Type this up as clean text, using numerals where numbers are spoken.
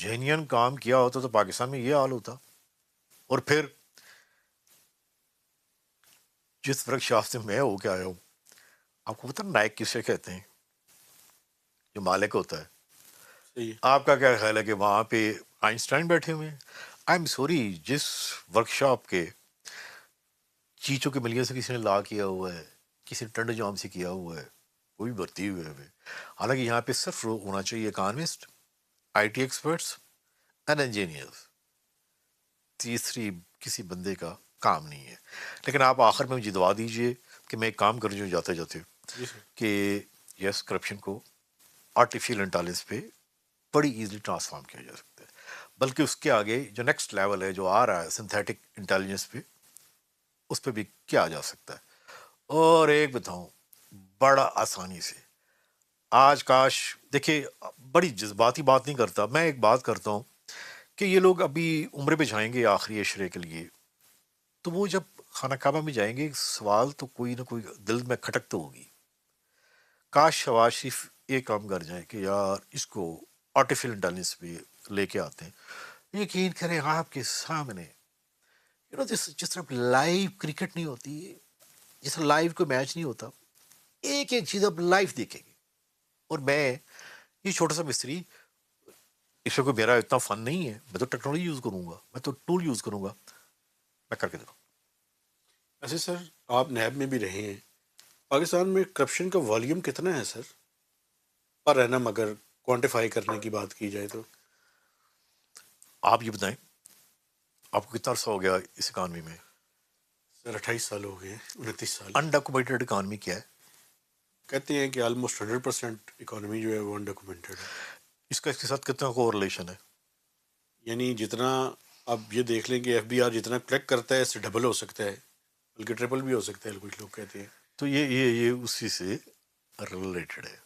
جینین کام کیا ہوتا تو پاکستان میں یہ حال ہوتا. اور پھر جس ورک شاپ سے میں ہو کے آیا ہوں، آپ کو پتہ نائک کسے کہتے ہیں؟ جو مالک ہوتا ہے. صحیح ہے. آپ کا کیا خیال ہے کہ وہاں پہ آئنسٹائن بیٹھے ہوئے ہیں؟ آئی ایم سوری، جس ورک شاپ کے چیچوں کے ملیے سے کسی نے لا کیا ہوا ہے، کسی نے ٹنڈ جام سے کیا ہوا ہے، وہ بھی بھرتی ہوئے ہیں. حالانکہ یہاں پہ صرف ہونا چاہیے economist, IT experts and engineers. تیسری کسی بندے کا کام نہیں ہے. لیکن آپ آخر میں مجھے دعا دیجئے کہ میں ایک کام کر جو جاتے جاتے جی سر. کہ یس کرپشن کو آرٹیفیشیل انٹیلیجنس پہ بڑی ایزلی ٹرانسفارم کیا جا سکتا ہے. بلکہ اس کے آگے جو نیکسٹ لیول ہے جو آ رہا ہے سنتھیٹک انٹیلیجنس پہ، اس پہ بھی کیا جا سکتا ہے. اور ایک بتاؤں بڑا آسانی سے، آج کاش دیکھیے، بڑی جذباتی بات نہیں کرتا میں، ایک بات کرتا ہوں کہ یہ لوگ ابھی عمرے پہ جائیں گے آخری عشرے کے لیے، تو وہ جب خانہ کعبہ میں جائیں گے، سوال تو کوئی نہ کوئی دل میں کھٹک تو ہوگی. کاش شواز شریف ایک کام کر جائیں کہ یار اس کو آرٹیفیشیل انٹیلیجنس پہ لے کے آتے ہیں. یقین کریں آپ کے سامنے جس طرح لائیو کرکٹ نہیں ہوتی، جس طرح لائیو کوئی میچ نہیں ہوتا، ایک ایک چیز آپ لائیو دیکھیں گے. اور میں یہ چھوٹا سا مستری، اس میں کوئی میرا اتنا فن نہیں ہے، میں تو ٹیکنالوجی یوز کروں گا، میں تو ٹول یوز کروں گا، میں کر کے دوں. ایسے سر آپ نیب میں بھی رہے ہیں، پاکستان میں کرپشن کا والیوم کتنا ہے سر پر رہنم، اگر کوانٹیفائی کرنے کی بات کی جائے تو؟ آپ یہ بتائیں آپ کو کتنا عرصہ ہو گیا اس اکانومی میں؟ سر 28 سال ہو گئے، 29 سال. انڈاکومنٹڈ اکانومی کیا ہے؟ کہتے ہیں کہ آلموسٹ 100% اکانومی جو ہے وہ انڈاکومنٹڈ ہے. اس کا اس کے ساتھ کتنا کو ریلیشن ہے؟ یعنی جتنا آپ یہ دیکھ لیں کہ ایف بی آر جتنا کلیکٹ کرتا ہے اس سے ڈبل ہو سکتا ہے، بلکہ ٹرپل بھی ہو سکتا ہے، کچھ لوگ کہتے ہیں. تو یہ اسی سے ریلیٹڈ ہے.